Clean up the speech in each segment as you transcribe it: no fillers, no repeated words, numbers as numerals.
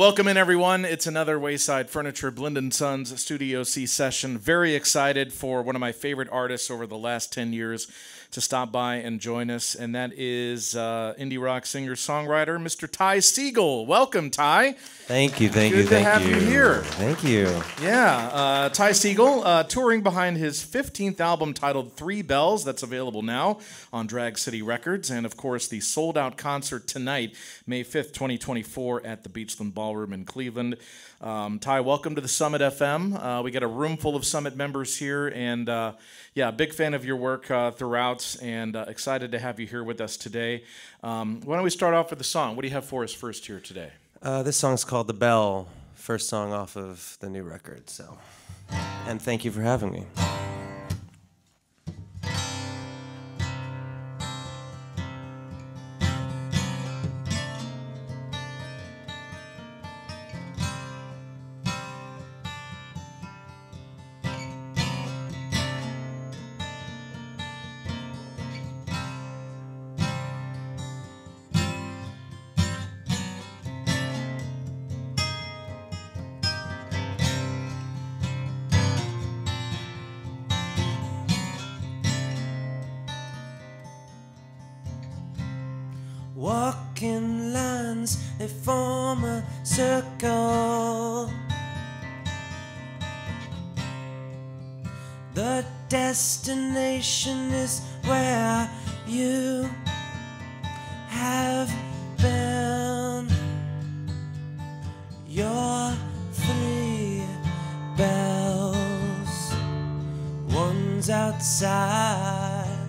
Welcome in, everyone. It's another Wayside Furniture Blind & Sons Studio C session. Very excited for one of my favorite artists over the last 10 years to stop by and join us, and that is indie rock singer-songwriter Mr. Segall. Welcome, Ty. Thank you. Good to have you here. Thank you. Yeah, Segall, touring behind his 15th album titled 3 Bells. That's available now on Drag City Records. And, of course, the sold-out concert tonight, May 5th, 2024, at the Beachland Ballroom in Cleveland. Ty, welcome to the Summit FM. We got a room full of Summit members here, and yeah, big fan of your work throughout, and excited to have you here with us today. Why don't we start off with a song? What do you have for us first here today? This song's called The Bell, first song off of the new record, so. And thank you for having me. Walking lines, they form a circle. The destination is where you have been. Your 3 bells, one's outside.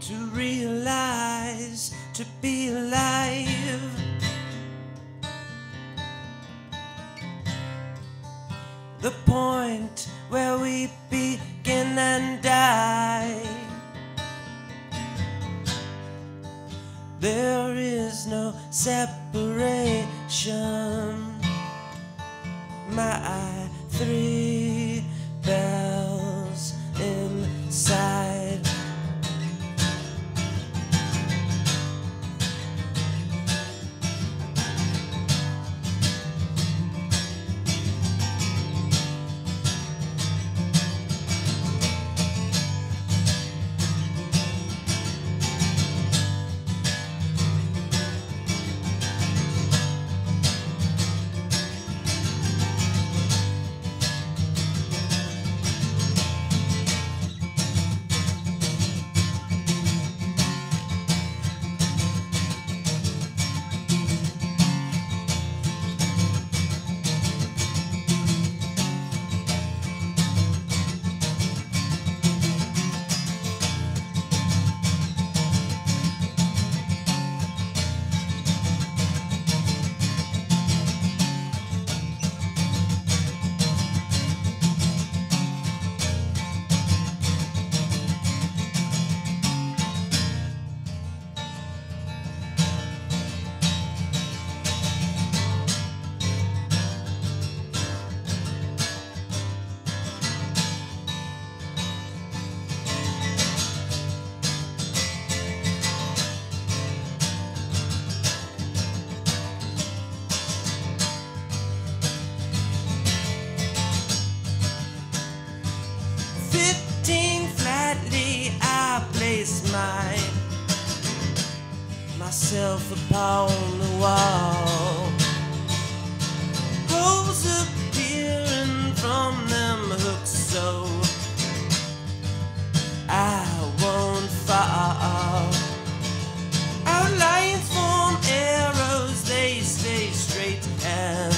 To realize, to be alive, the point where we begin and die. There is no separation. My 3 bells inside. Myself upon the wall, holes appearing from them hooks, so I won't fall. Outlines form arrows, they stay straight and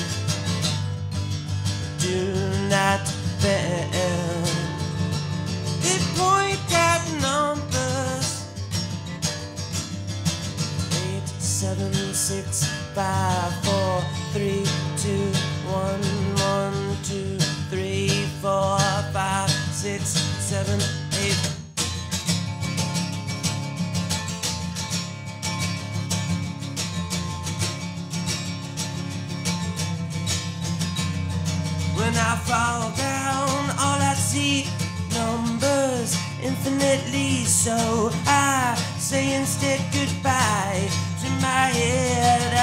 do not bend. They point at numbers 8, 7, 6, 5, 4, 3, 2, 1, 1, 2, 3, 4, 5, 6, 7, 8. fall down, all I see numbers infinitely, so I say instead goodbye to my head.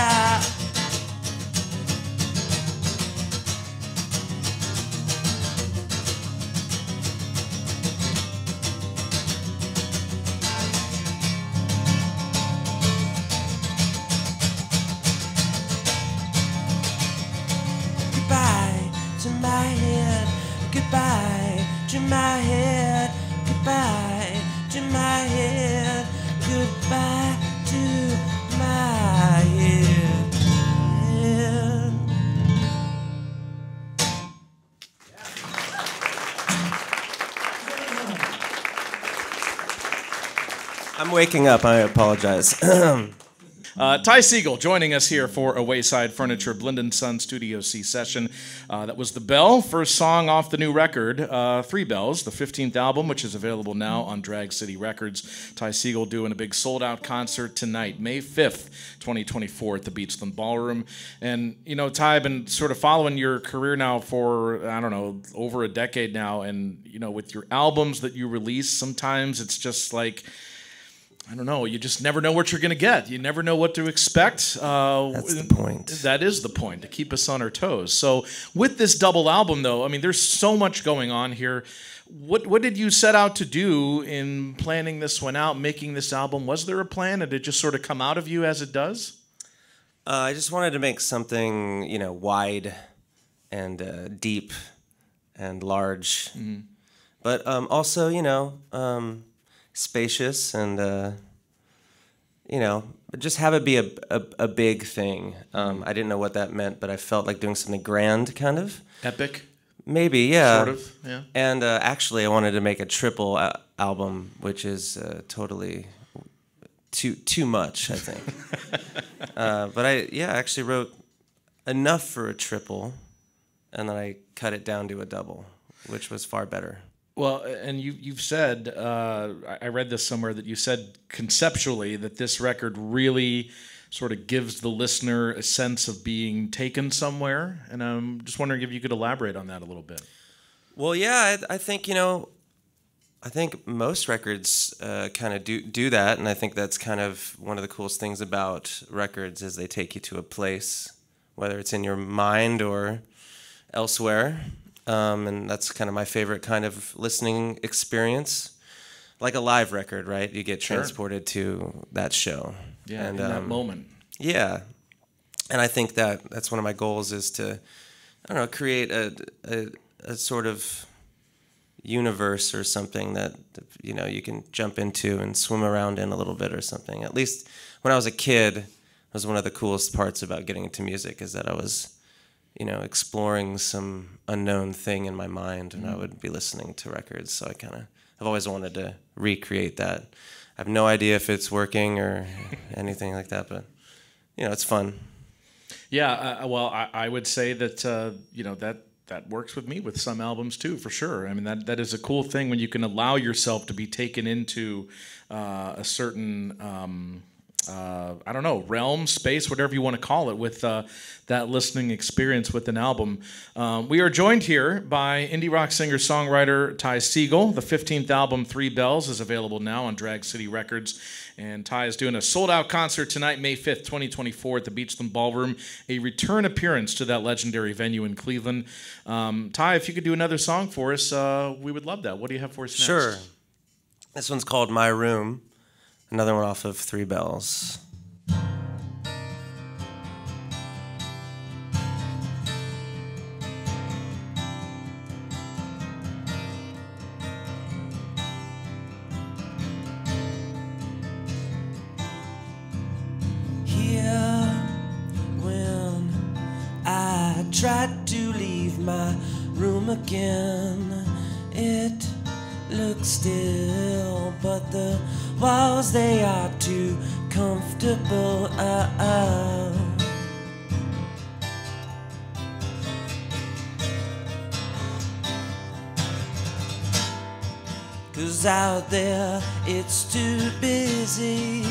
Goodbye to my head, goodbye to my head, goodbye to my head, goodbye to my head. I'm waking up, I apologize. Ty Segall joining us here for a Wayside Furniture Blind & Son Studio C session. That was The Bell, first song off the new record, Three Bells, the 15th album, which is available now on Drag City Records. Ty Segall doing a big sold-out concert tonight, May 5th, 2024 at the Beachland Ballroom. And, you know, Ty, I've been sort of following your career now for, I don't know, over a decade now. And, you know, with your albums that you release, sometimes it's just like, I don't know. You just never know what you're going to get. You never know what to expect. That's the point. That is the point, to keep us on our toes. So with this double album, though, I mean, there's so much going on here. What did you set out to do in planning this one out, making this album? Was there a plan, or did it just sort of come out of you as it does? I just wanted to make something, you know, wide and deep and large. Mm-hmm. But also, you know, spacious and, you know, just have it be a big thing. I didn't know what that meant, but I felt like doing something grand, kind of. Epic? Maybe, yeah. Sort of, yeah. And actually, I wanted to make a triple album, which is totally too much, I think. But I actually wrote enough for a triple, and then I cut it down to a double, which was far better. Well, and you've said, I read this somewhere, that you said conceptually that this record really sort of gives the listener a sense of being taken somewhere. And I'm just wondering if you could elaborate on that a little bit. Well, yeah, I think, you know, I think most records kind of do that. And I think that's kind of one of the coolest things about records is they take you to a place, whether it's in your mind or elsewhere. And that's kind of my favorite kind of listening experience. Like a live record, right? You get transported to that show. Yeah, and, in that moment. Yeah. And I think that's one of my goals is to, I don't know, create a sort of universe or something that, you know, you can jump into and swim around in a little bit or something. At least when I was a kid, it was one of the coolest parts about getting into music is that I was, you know, exploring some unknown thing in my mind, and I would be listening to records. So I've always wanted to recreate that. I have no idea if it's working or anything like that, but, you know, it's fun. Yeah, well, I would say that, you know, that works with me with some albums too, for sure. I mean, that is a cool thing when you can allow yourself to be taken into a certain I don't know, realm, space, whatever you want to call it, with that listening experience with an album. We are joined here by indie rock singer-songwriter Ty Segall. The 15th album, Three Bells, is available now on Drag City Records. And Ty is doing a sold-out concert tonight, May 5th, 2024, at the Beachland Ballroom, a return appearance to that legendary venue in Cleveland. Ty, if you could do another song for us, we would love that. What do you have for us next? Sure. This one's called My Room. Another one off of Three Bells. Here, when I tried to leave my room again, it looks still, but the walls, they are too comfortable. 'Cause out there it's too busy.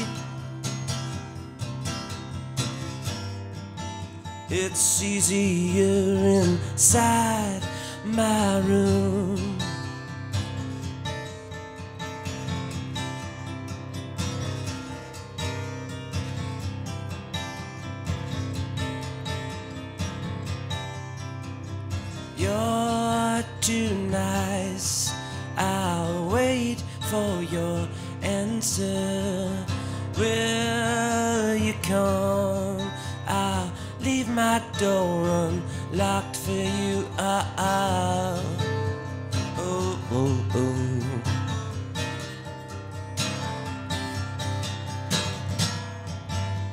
It's easier inside, my room. You're too nice, I'll wait for your answer. Will you come? I'll leave my door unlocked for you. Oh, oh, oh.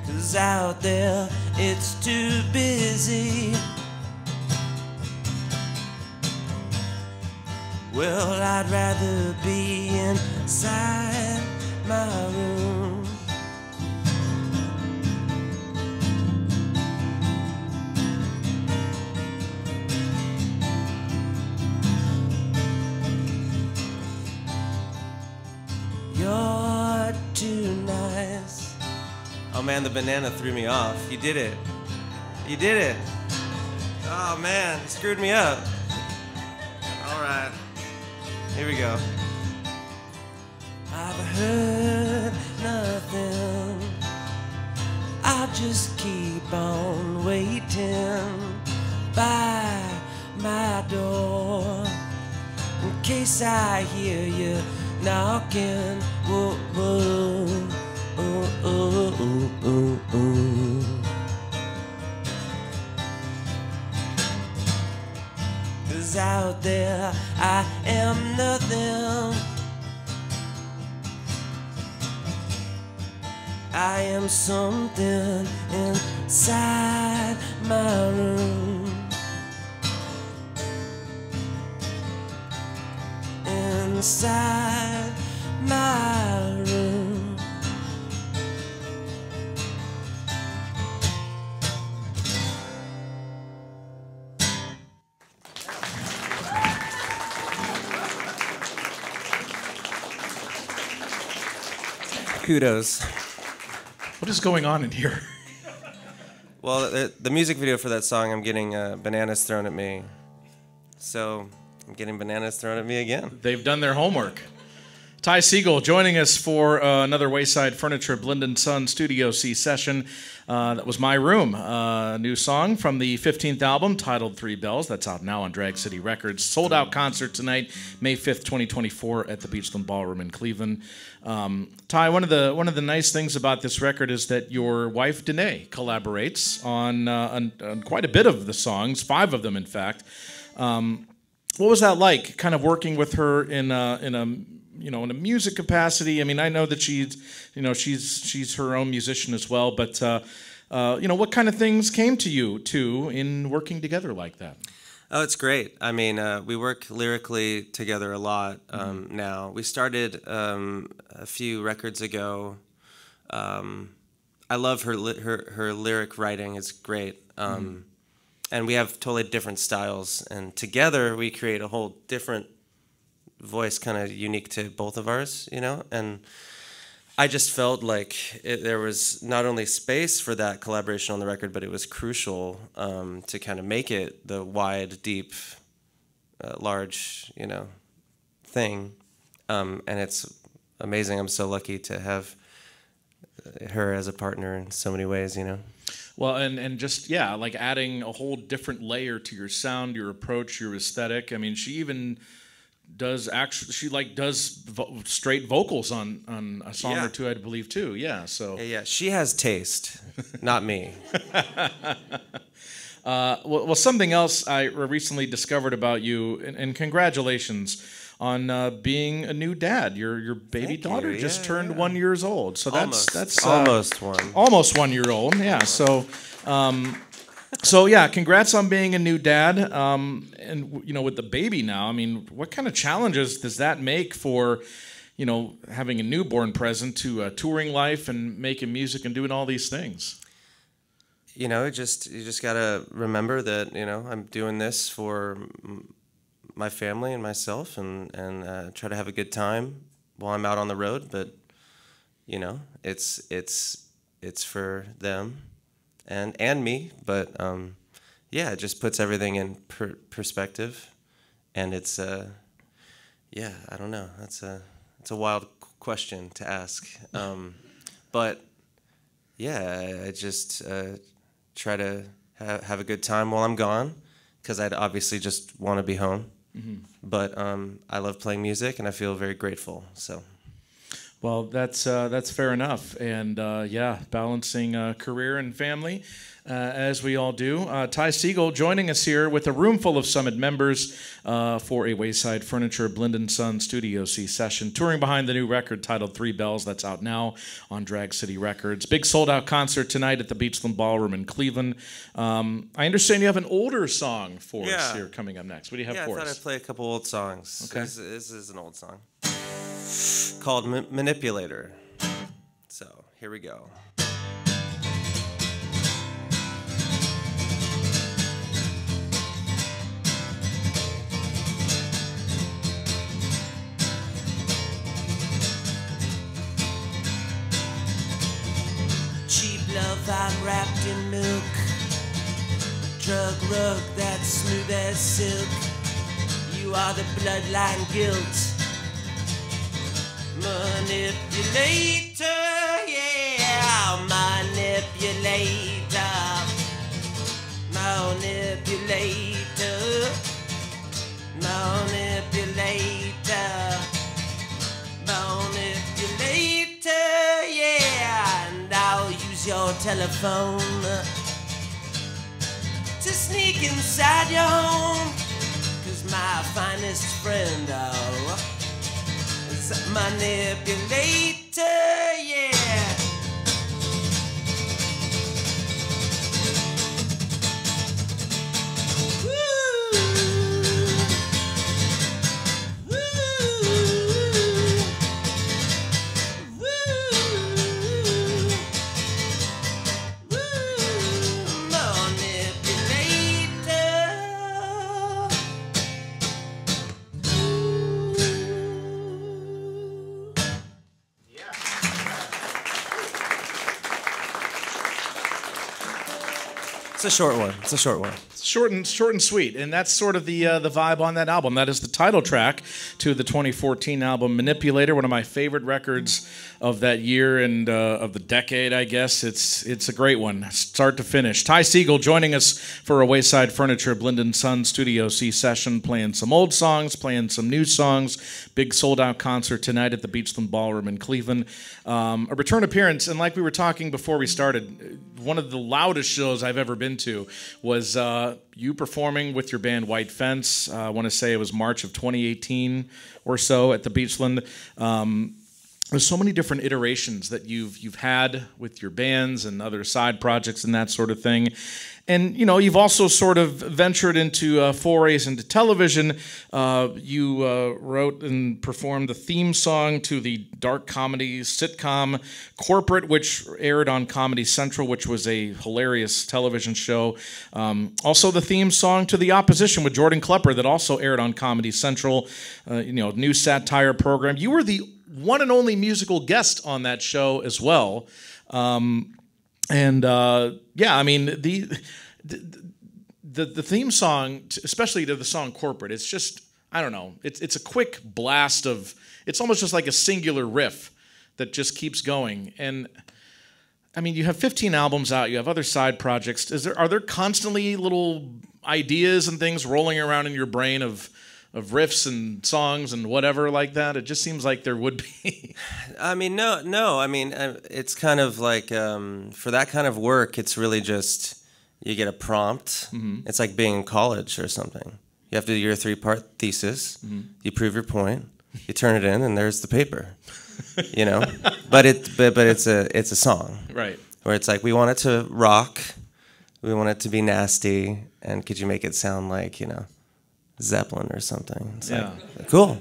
'Cause out there it's too busy. Well, I'd rather be inside my room. You're too nice. Oh man, the banana threw me off. You did it. You did it. Oh man, it screwed me up. All right. Here we go. I've heard nothing. I'll just keep on waiting by my door in case I hear you knocking. Whoa, whoa, oh, oh, oh, oh, oh. 'Cause out there I am nothing. I am something inside my room. Inside my room. Kudos. What is going on in here? Well, the music video for that song, I'm getting bananas thrown at me. So I'm getting bananas thrown at me again. They've done their homework. Ty Segall joining us for another Wayside Furniture Blind & Son Studio C session. That was My Room, a new song from the 15th album titled Three Bells. That's out now on Drag City Records. Sold out concert tonight, May 5th, 2024 at the Beachland Ballroom in Cleveland. Ty, one of the nice things about this record is that your wife Danae collaborates on quite a bit of the songs, 5 of them in fact. What was that like, kind of working with her in a music capacity? I mean, I know that she's her own musician as well, but what kind of things came to you too in working together like that? Oh, it's great. I mean, we work lyrically together a lot now. We started a few records ago. I love her lyric writing. It's great. And we have totally different styles. And together we create a whole different voice, kind of unique to both of ours, you know? And I just felt like there was not only space for that collaboration on the record, but it was crucial to kind of make it the wide, deep, large, thing. And it's amazing. I'm so lucky to have her as a partner in so many ways, Well, and just, yeah, like adding a whole different layer to your sound, your approach, your aesthetic. I mean, she even does straight vocals on a song or two, I believe, too. Yeah, so. Yeah, she has taste, not me. Well, something else I recently discovered about you, and congratulations on being a new dad. Your baby daughter just turned 1 year old, so that's almost one. Almost 1 year old, yeah. So, congrats on being a new dad. And with the baby now, I mean, what kind of challenges does that make for, having a newborn present to touring life and making music and doing all these things? You just gotta remember that I'm doing this for my family and myself, and try to have a good time while I'm out on the road. But it's for them and me. But it just puts everything in perspective, and it's yeah, I don't know. It's a wild question to ask, but yeah, I just try to have a good time while I'm gone, because I'd obviously just want to be home. But I love playing music, and I feel very grateful. So. Well, that's fair enough, and yeah, balancing career and family, as we all do. Ty Segall joining us here with a room full of Summit members for a Wayside Furniture Blind & Son Studio C session, touring behind the new record titled 3 Bells, that's out now on Drag City Records. Big sold-out concert tonight at the Beachland Ballroom in Cleveland. I understand you have an older song for us here coming up next. What do you have for us? Yeah, I thought I'd play a couple old songs. Okay. This is an old song called Manipulator. So, here we go. Cheap love, I'm wrapped in milk. Drug rug that's smooth as silk. You are the bloodline guilt. Manipulator, yeah, manipulator, manipulator, manipulator, manipulator, yeah, and I'll use your telephone to sneak inside your home, 'cause my finest friend, oh, manipulator, yeah. Woo. Woo. Woo. Woo. Manipulator. It's a short one. It's a short one. Short and sweet, and that's sort of the vibe on that album. That is the title track to the 2014 album Manipulator, one of my favorite records of that year and of the decade, I guess. It's a great one, start to finish. Ty Segall joining us for a Wayside Furniture Blind & Son Studio C session, playing some old songs, playing some new songs. Big sold-out concert tonight at the Beachland Ballroom in Cleveland. A return appearance, and like we were talking before we started, one of the loudest shows I've ever been to was you performing with your band White Fence. I want to say it was March of 2018 or so at the Beachland. There's so many different iterations that you've had with your bands and other side projects and that sort of thing. And, you know, you've also sort of ventured into forays into television. You wrote and performed the theme song to the dark comedy sitcom Corporate, which aired on Comedy Central, which was a hilarious television show. Also the theme song to The Opposition with Jordan Klepper that also aired on Comedy Central, you know, new satire program. You were the one and only musical guest on that show as well. Yeah, I mean, the theme song, especially to the song Corporate, it's just, I don't know, it's a quick blast of, it's almost just like a singular riff that just keeps going. And I mean, you have 15 albums out, you have other side projects. Are there constantly little ideas and things rolling around in your brain of riffs and songs and whatever like that? It just seems like there would be. I mean, no. I mean, it's kind of like, for that kind of work, it's really just, you get a prompt. Mm-hmm. It's like being in college or something. You have to do your 3-part thesis. Mm-hmm. You prove your point. You turn it in, and there's the paper. You know, but it's a song, right? Where it's like, we want it to rock, we want it to be nasty, and could you make it sound like, you know, Zeppelin or something? It's like, cool.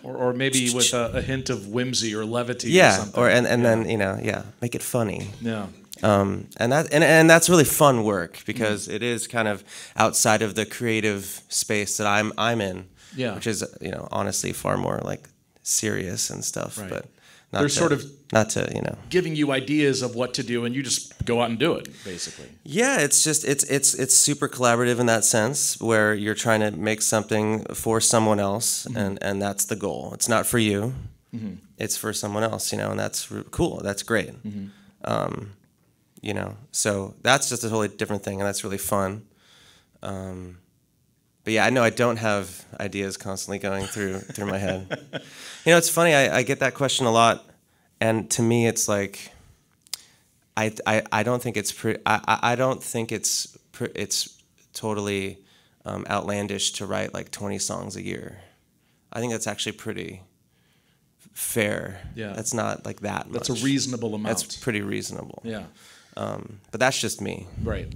Or maybe with a hint of whimsy or levity. Yeah, or something. And then, you know, make it funny. Yeah. And that's really fun work because it is kind of outside of the creative space that I'm in. Yeah. Which is, you know, honestly far more like serious and stuff, Right. but They're sort of not to, you know, giving you ideas of what to do, and you just go out and do it, basically. Yeah, it's just it's super collaborative in that sense, where you're trying to make something for someone else, and that's the goal. It's not for you, it's for someone else, you know, and that's cool. That's great. You know, so that's just a totally different thing, and that's really fun. But yeah, I know I don't have ideas constantly going through my head. You know, it's funny. I get that question a lot, and to me, it's like I don't think it's I don't think it's totally outlandish to write like 20 songs a year. I think that's actually pretty fair. Yeah, that's not like that much. That's a reasonable amount. That's pretty reasonable. Yeah. But that's just me. Right.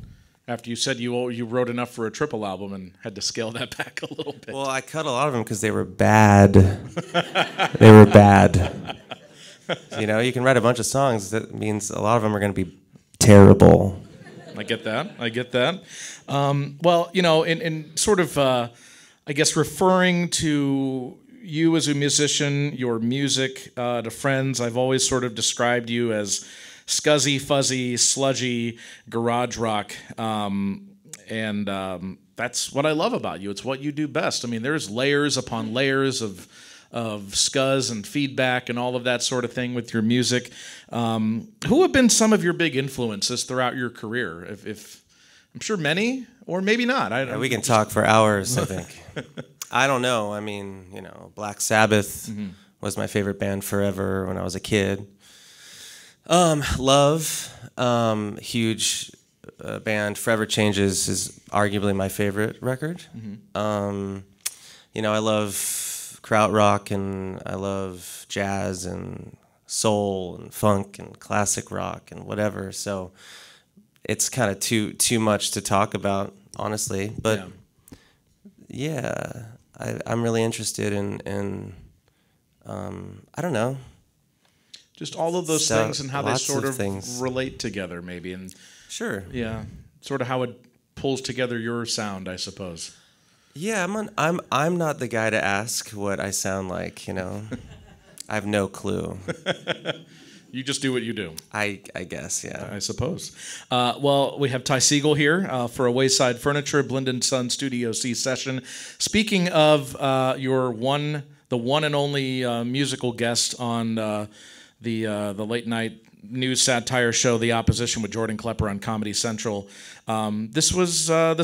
After you said you wrote enough for a triple album and had to scale that back a little bit. Well, I cut a lot of them because they were bad. They were bad. You know, you can write a bunch of songs. That means a lot of them are going to be terrible. I get that. Well, you know, in sort of, I guess, referring to you as a musician, your music to friends, I've always sort of described you as scuzzy, fuzzy, sludgy garage rock, and that's what I love about you. It's what you do best. I mean, there's layers upon layers of scuzz and feedback and all of that sort of thing with your music. Who have been some of your big influences throughout your career? If I'm sure many, or maybe not. Yeah, we can talk for hours, I think. I don't know. I mean, you know, Black Sabbath was my favorite band forever when I was a kid. Love, huge band. Forever Changes is arguably my favorite record. You know, I love krautrock, and I love jazz and soul and funk and classic rock and whatever. So it's kind of too much to talk about, honestly. But yeah, I'm really interested in I don't know. Just all of those things and how they sort of things relate together, maybe, and sure, yeah, sort of how it pulls together your sound, I suppose. Yeah, I'm not the guy to ask what I sound like. You know, I have no clue. You just do what you do. I guess, yeah. I suppose. Well, we have Ty Segall here for a Wayside Furniture Blend & Son Studio C session. Speaking of the one and only musical guest on the late night news satire show, The Opposition, with Jordan Klepper on Comedy Central. This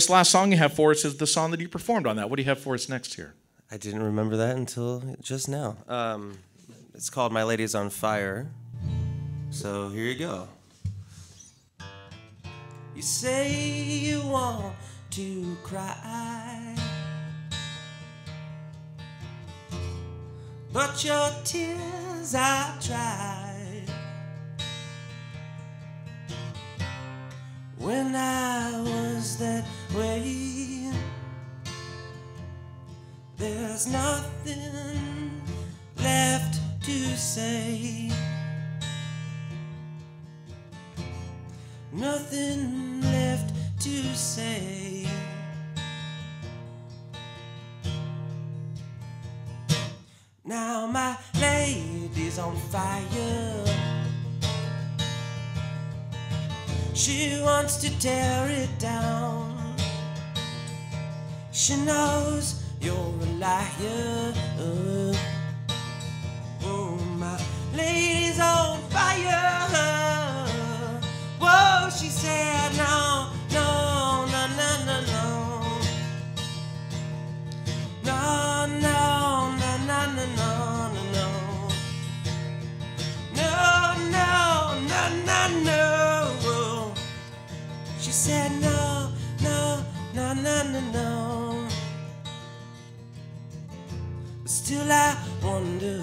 last song you have for us is the song that you performed on that. What do you have for us next here? I didn't remember that until just now. It's called My Lady's on Fire. So here you go. You say you want to cry, but your tears are dry. When I was that way, there's nothing left to say. Nothing left to say. Now my lady's on fire. She wants to tear it down. She knows you're a liar. Oh, my lady's on fire. Whoa, she said no, no, no, no, no, no. No, no, no, no, no, no, no. No, no, no, no, no. She said no, no, no, no, no, no. But still I wonder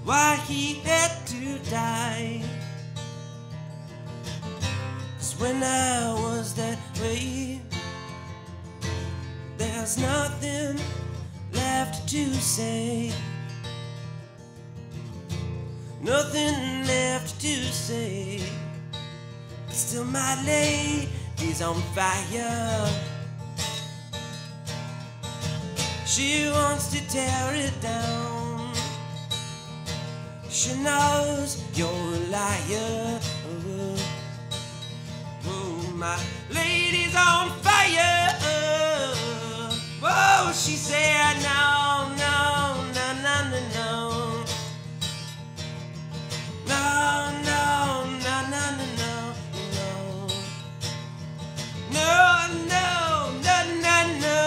why he had to die. 'Cause when I was that way, there's nothing left to say. Nothing left to say. But still my lady's on fire. She wants to tear it down. She knows you're a liar. Oh, my lady's on fire. Oh, she said no, no, no, no, no, no. No, no, no, no, no, no, no. No, no, no, no, no.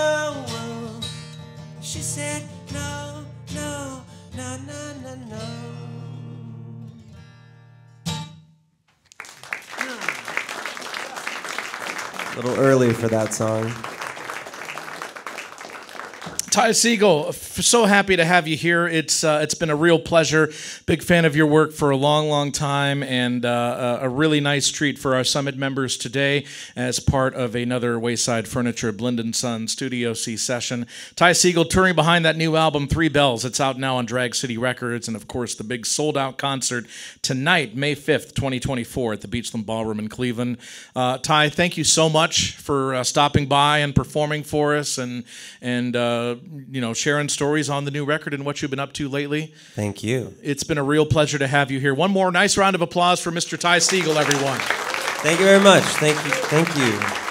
She said no, no, no, no, no, no. A little early for that song. Ty Segall, so happy to have you here. It's been a real pleasure. Big fan of your work for a long, long time, and a really nice treat for our Summit members today as part of another Wayside Furniture Blind & Son Studio C session. Ty Segall touring behind that new album, Three Bells. It's out now on Drag City Records, and of course the big sold-out concert tonight, May 5th, 2024 at the Beachland Ballroom in Cleveland. Ty, thank you so much for stopping by and performing for us, and sharing stories on the new record and what you've been up to lately. Thank you. It's been a real pleasure to have you here. One more nice round of applause for Mr. Ty Segall, everyone. Thank you very much. Thank you. Thank you.